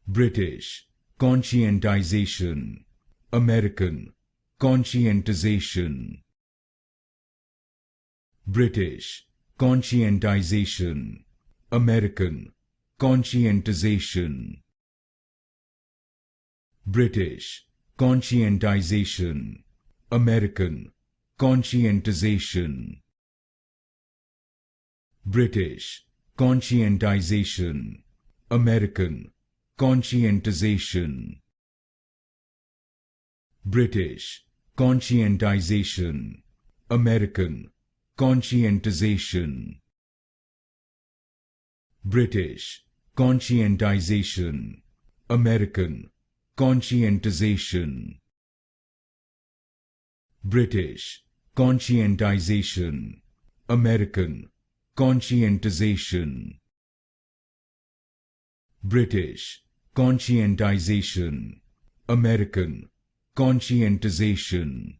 British conscientization, American conscientization. British conscientization, American conscientization. British conscientization, American conscientization. British conscientization, American conscientization. British conscientization, American conscientization. British conscientization, American conscientization. British conscientization, American conscientization. British conscientization, American conscientization.